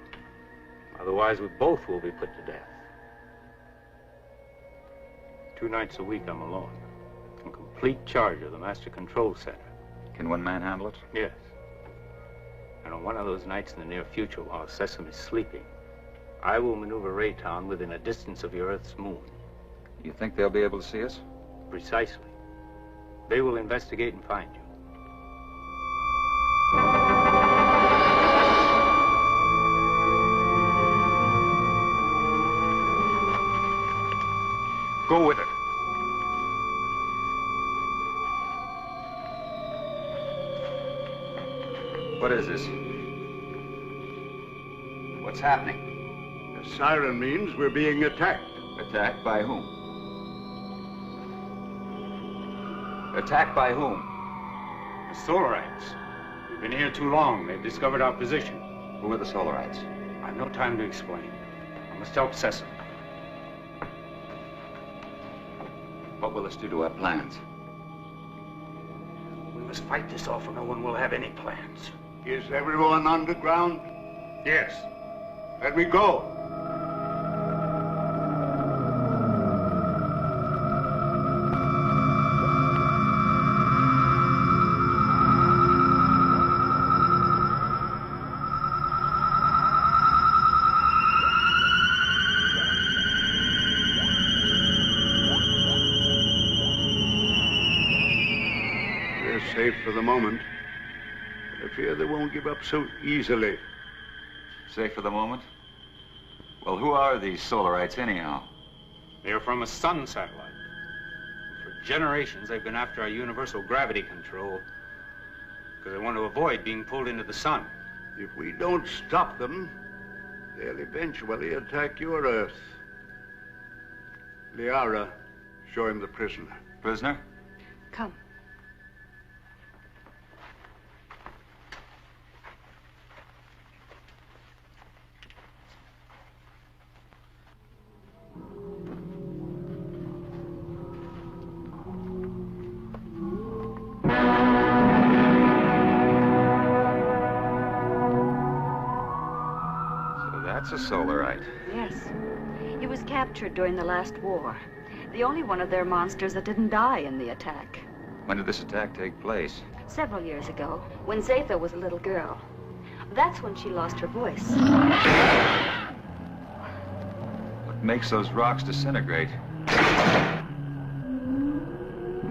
Otherwise, we both will be put to death. 2 nights a week, I'm alone. In complete charge of the Master Control Center. Can one man handle it? Yes. And on one of those nights in the near future, while Sesame is sleeping, I will maneuver Raytown within a distance of your Earth's moon. You think they'll be able to see us? Precisely. They will investigate and find you. Go with it. What is this? What's happening? The siren means we're being attacked. Attacked by whom? Attacked by whom? The Solarites. We've been here too long. They've discovered our position. Who are the Solarites? I've no time to explain. I must help Sesame. What will this do to our plans? We must fight this off or no one will have any plans. Is everyone underground? Yes. Let me go. for the moment. But I fear they won't give up so easily. Safe for the moment? Well, who are these Solarites anyhow? They're from a sun satellite. For generations, they've been after our universal gravity control because they want to avoid being pulled into the sun. If we don't stop them, they'll eventually attack your Earth. Liara, show him the prisoner. Prisoner? Come. That's a Solarite. Yes. He was captured during the last war. The only one of their monsters that didn't die in the attack. When did this attack take place? Several years ago, when Zatha was a little girl. That's when she lost her voice. What makes those rocks disintegrate?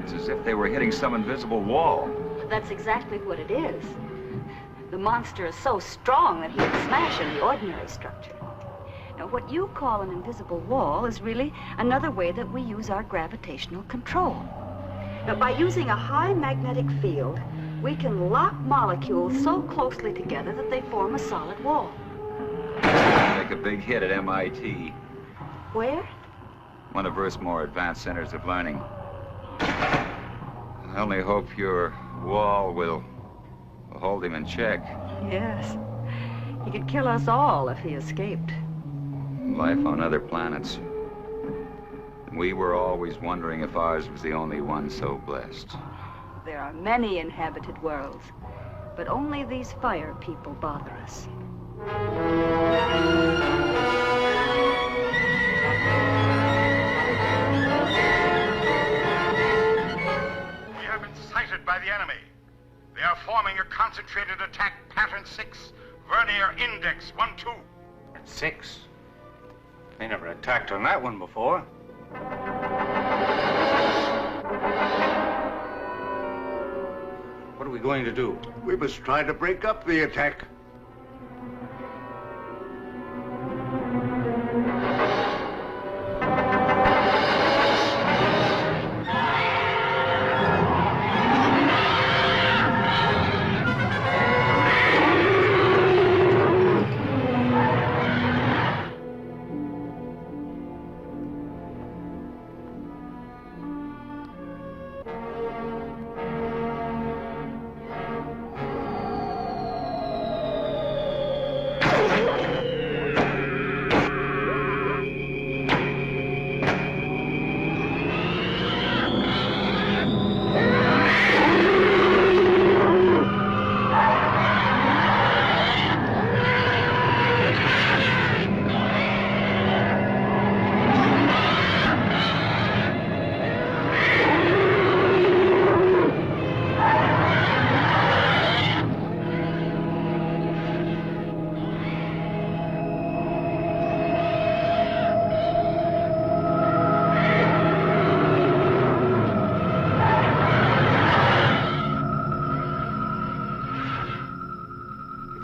It's as if they were hitting some invisible wall. That's exactly what it is. The monster is so strong that he would smash any ordinary structure. Now, what you call an invisible wall is really another way that we use our gravitational control. Now, by using a high magnetic field, we can lock molecules so closely together that they form a solid wall. Make a big hit at MIT. Where? One of Earth's more advanced centers of learning. I only hope your wall will hold him in check. Yes. He could kill us all if he escaped. Life on other planets. We were always wondering if ours was the only one so blessed. There are many inhabited worlds, but only these fire people bother us. We have been sighted by the enemy. They are forming a concentrated attack, pattern 6, vernier index 1-2. 6? They never attacked on that one before. What are we going to do? We must try to break up the attack.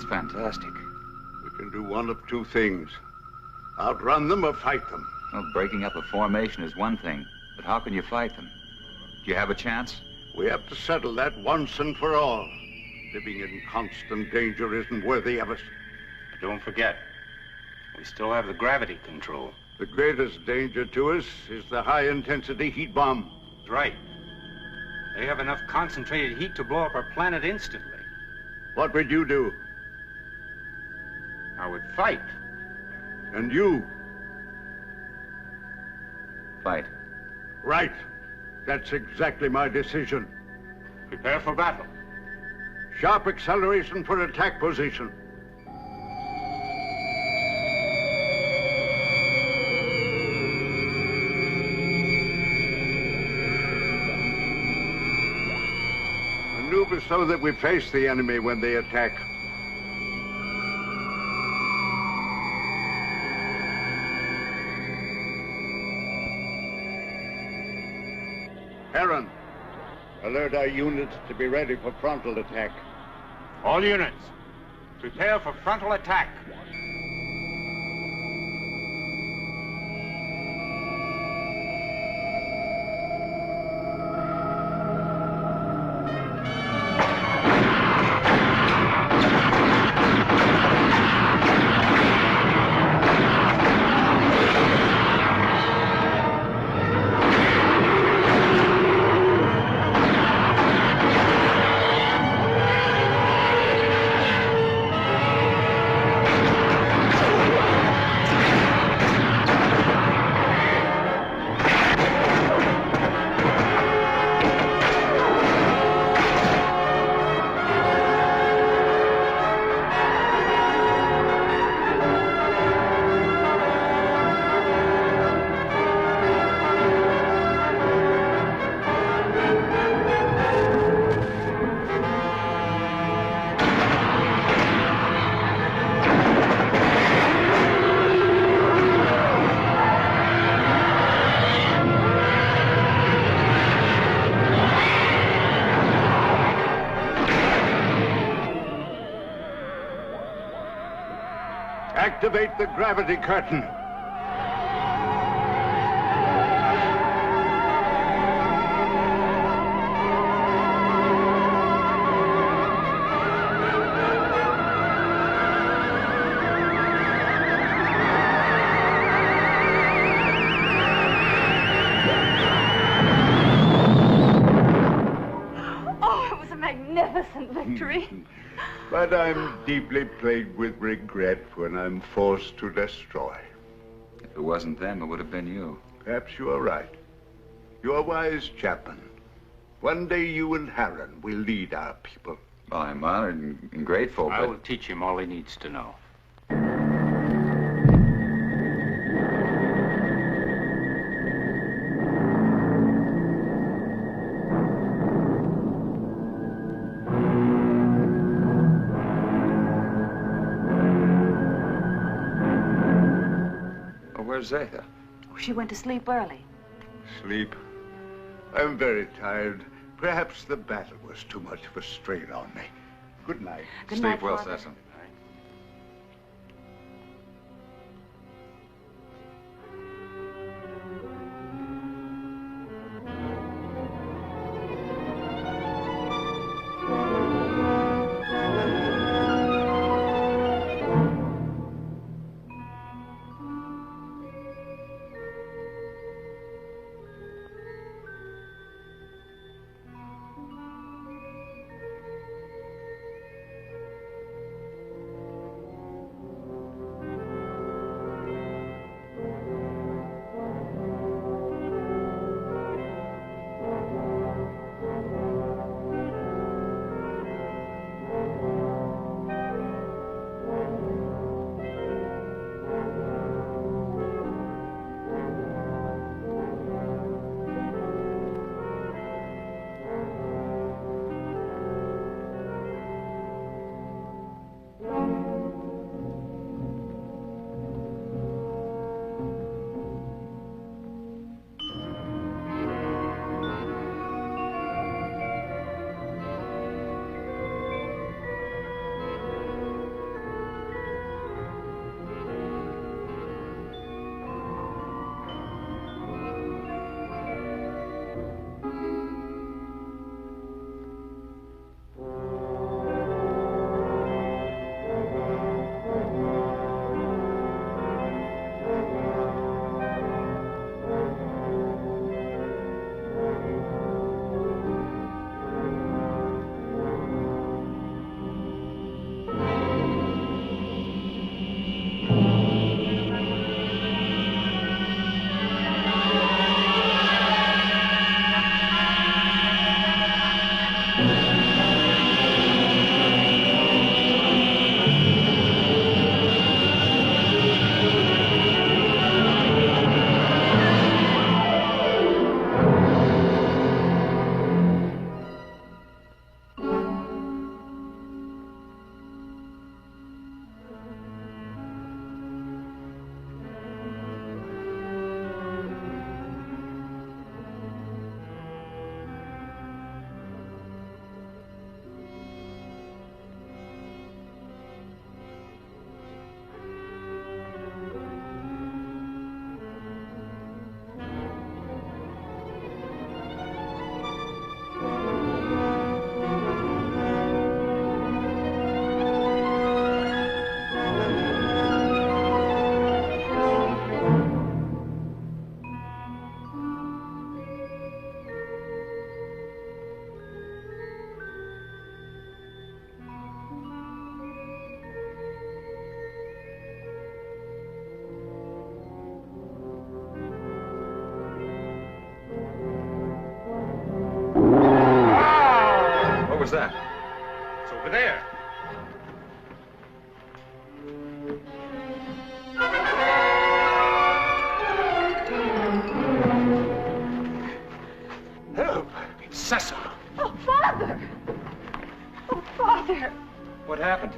Fantastic. We can do one of two things. Outrun them or fight them. Well, breaking up a formation is one thing, but how can you fight them? Do you have a chance? We have to settle that once and for all. Living in constant danger isn't worthy of us. But don't forget, we still have the gravity control. The greatest danger to us is the high-intensity heat bomb. That's right. They have enough concentrated heat to blow up our planet instantly. What would you do? I would fight. And you? Fight. Right. That's exactly my decision. Prepare for battle. Sharp acceleration for attack position. Maneuver so that we face the enemy when they attack. Aaron, Alert our units to be ready for frontal attack. All units, prepare for frontal attack. Activate the gravity curtain. Oh, it was a magnificent victory. But I'm deeply plagued with regret when I'm forced to destroy. If it wasn't them, it would have been you. Perhaps you are right. You're a wise chaplain. One day you and Harren will lead our people. Well, I'm honored and grateful, I but... will teach him all he needs to know. Where's Zeta? She went to sleep early. Sleep? I'm very tired. Perhaps the battle was too much of a strain on me. Good night. Good night, Sleep well, Father. Cecil.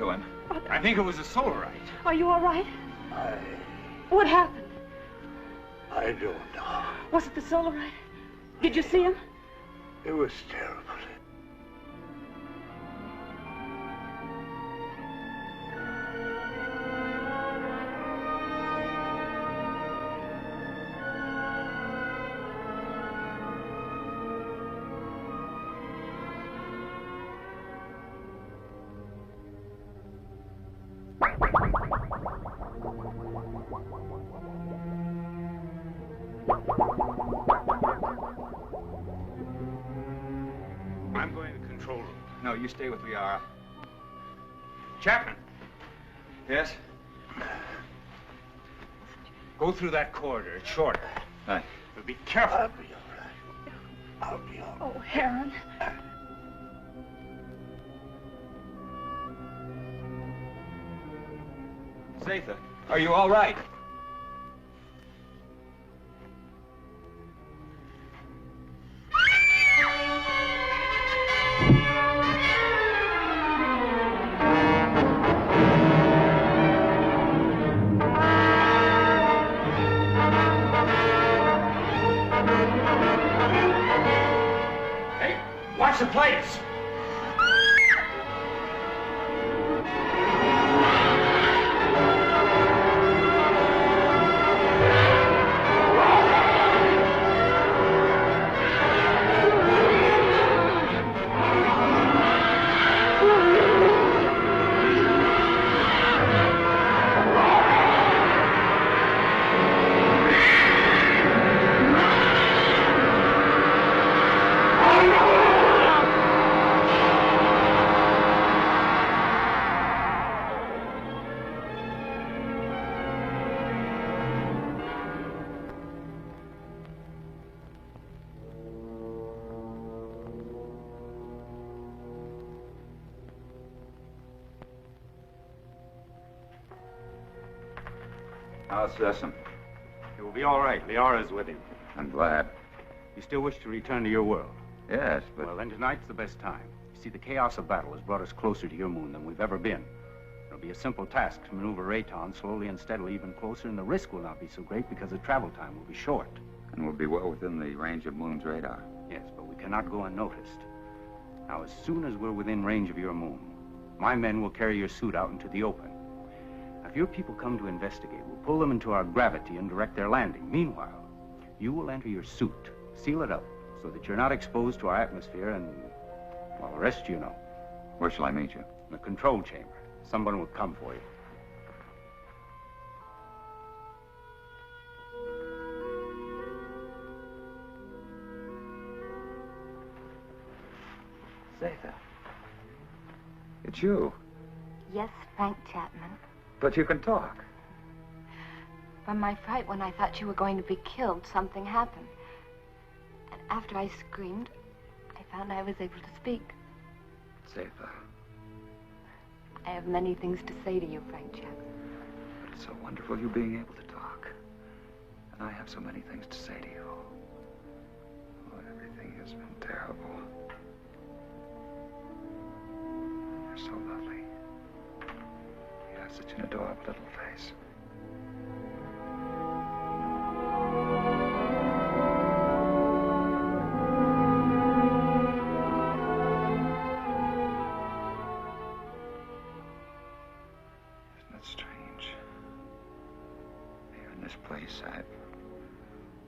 to him. I think it was a solarite. Are you all right? I What happened? don't know. Was it the solarite? Did you see him? It was terrible. I'm going to the control room. No, you stay with Liara. Chapman. Yes? Go through that corridor. It's shorter. Right. But be careful. I'll be all right. I'll be all right. Oh, Heron. Zatha, are you all right? Hey, watch the plates! How's Sessom? It will be all right. Liara's with him. I'm glad. You still wish to return to your world? Yes, but... Well, then tonight's the best time. You see, the chaos of battle has brought us closer to your moon than we've ever been. It'll be a simple task to maneuver Rayton slowly and steadily even closer, and the risk will not be so great because the travel time will be short. And we'll be well within the range of Moon's radar. Yes, but we cannot go unnoticed. Now, as soon as we're within range of your moon, my men will carry your suit out into the open. Now, if your people come to investigate, we'll pull them into our gravity and direct their landing. Meanwhile, you will enter your suit, seal it up, so that you're not exposed to our atmosphere and, well, the rest you know. Where shall I meet you? In the control chamber. Someone will come for you. Zatha. It's you. Yes, Frank Chapman. But you can talk. From my fright when I thought you were going to be killed, something happened. And after I screamed, I found I was able to speak. Zatha. I have many things to say to you, Frank Chapman. But it's so wonderful you being able to talk. And I have so many things to say to you. Oh, everything has been terrible. You're so lovely. You have such an adorable little face. Isn't it strange? Here in this place, I've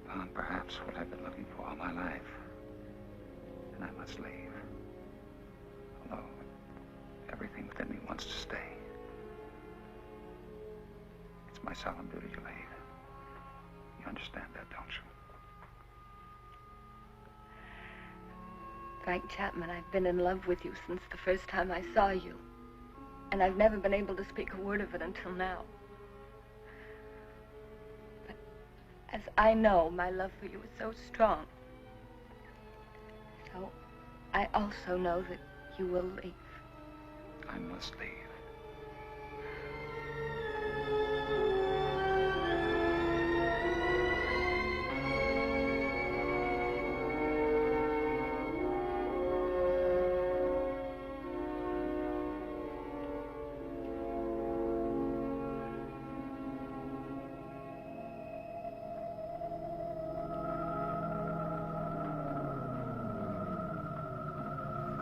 found perhaps what I've been looking for all my life. And I must leave. Although everything within me wants to stay. It's my solemn duty to leave. You understand that, don't you? Frank Chapman, I've been in love with you since the first time I saw you. And I've never been able to speak a word of it until now. But as I know, my love for you is so strong. So I also know that you will leave. I must leave.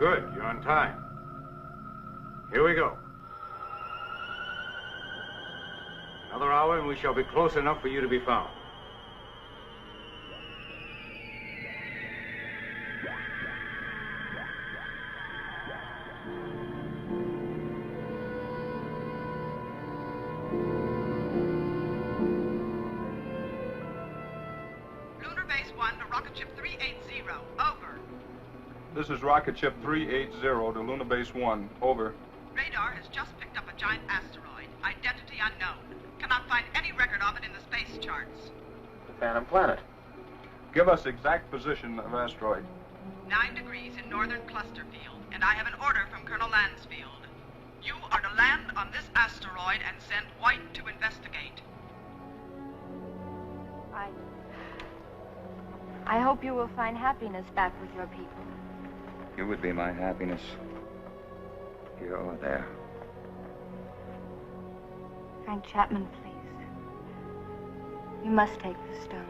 Good, you're on time. Here we go. Another hour and we shall be close enough for you to be found. Lunar Base 1 to Rocket Ship 380. Over. This is Rocket Ship 380 to Lunar Base 1. Over. Radar has just picked up a giant asteroid. Identity unknown. Cannot find any record of it in the space charts. The Phantom Planet. Give us exact position of asteroid. 9 degrees in northern cluster field, and I have an order from Colonel Lansfield. You are to land on this asteroid and send White to investigate. I hope you will find happiness back with your people. You would be my happiness. Here or there. Frank Chapman, please. You must take the stone.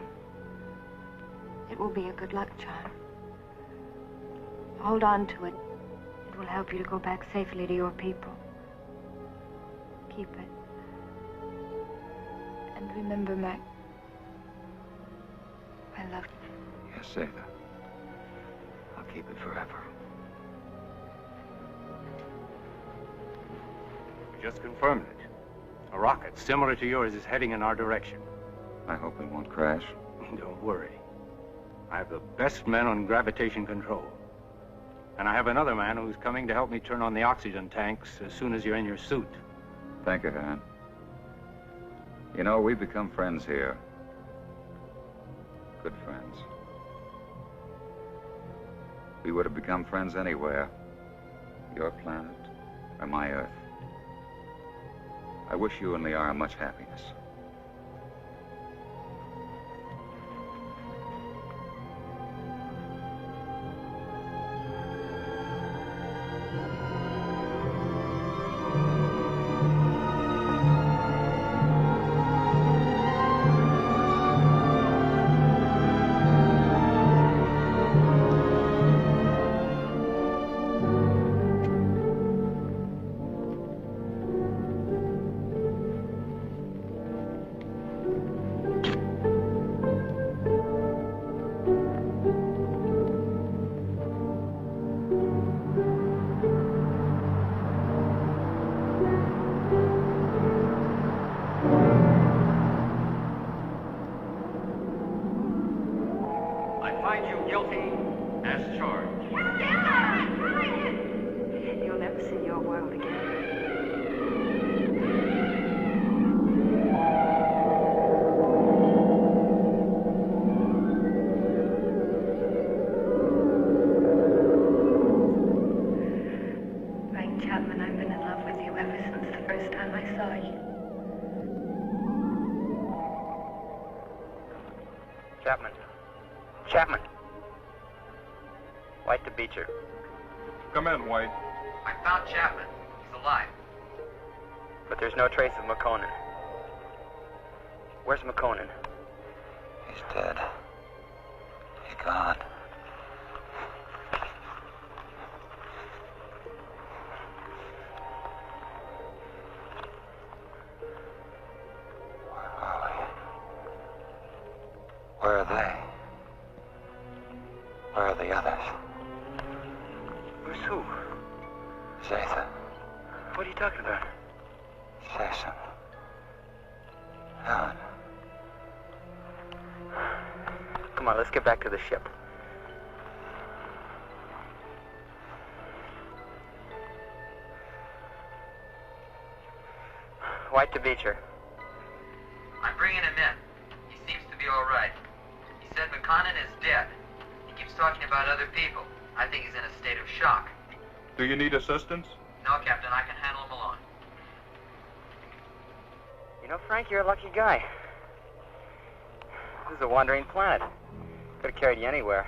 It will be a good luck charm. Hold on to it. It will help you to go back safely to your people. Keep it. And remember my love. Yes, Zeta. I'll keep it forever. We just confirmed it. A rocket similar to yours is heading in our direction. I hope it won't crash. Don't worry. I have the best men on gravitation control. And I have another man who's coming to help me turn on the oxygen tanks as soon as you're in your suit. Thank you, Han. You know, we've become friends here. Good friends. We would have become friends anywhere. Your planet or my Earth. I wish you and Liara much happiness. You'll never see your world again. Frank Chapman, I've been in love with you ever since the first time I saw you. Chapman. Chapman. White to Beecher. Come in, White. I found Chapman. He's alive. But there's no trace of McConan. Where's McConan? He's dead. He's gone. Where are they? Where are the others? Where's who? Zeta, What are you talking about? say something. Helen. Come on, let's get back to the ship. White to Beecher. I'm bringing him in. He seems to be all right. He said McConan is dead. He keeps talking about other people. I think he's in a state of shock. Do you need assistance? No, Captain, I can handle him alone. You know, Frank, you're a lucky guy. This is a wandering planet. Could have carried you anywhere.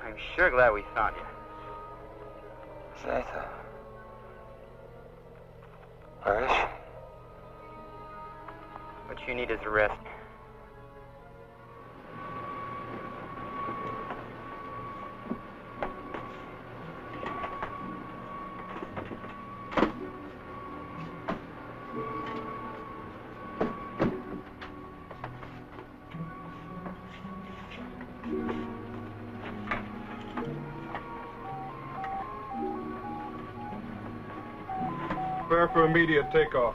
I'm sure glad we found you. Zeta. Where is she? What you need is a rest. Prepare for immediate takeoff.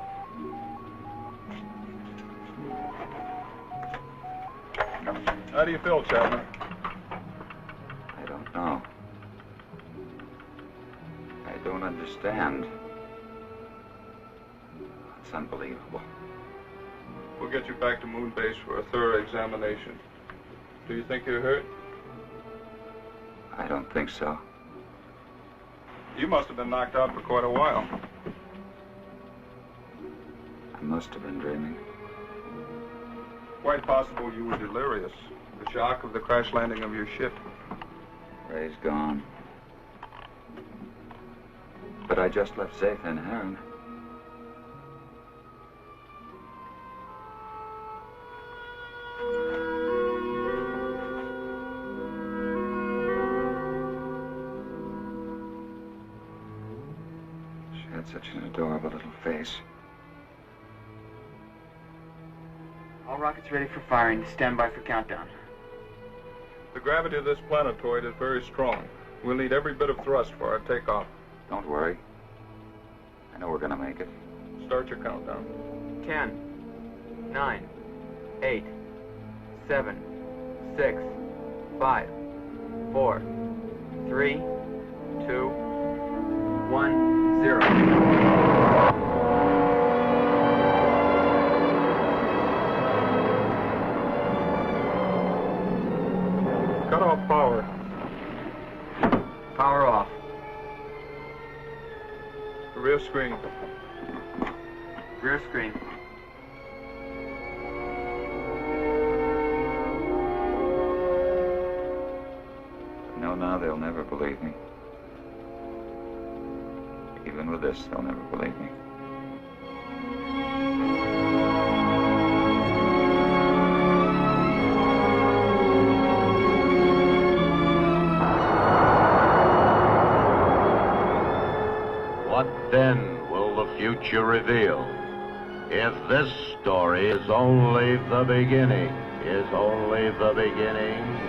How do you feel, Chapman? I don't know. I don't understand. It's unbelievable. We'll get you back to Moon Base for a thorough examination. Do you think you're hurt? I don't think so. You must have been knocked out for quite a while. I must have been dreaming. Quite possible you were delirious. The shock of the crash landing of your ship. Ray's gone. But I just left Zatha and Heron. She had such an adorable little face. All rockets ready for firing. Stand by for countdown. The gravity of this planetoid is very strong. We'll need every bit of thrust for our takeoff. Don't worry. I know we're gonna make it. Start your countdown. 10, 9, 8, 7, 6, 5, 4, 3, 2, 1, 0. Cut off power. Power off. Rear screen. Rear screen. No, now they'll never believe me. Even with this, they'll never believe me. What then will the future reveal? If this story is only the beginning, only the beginning.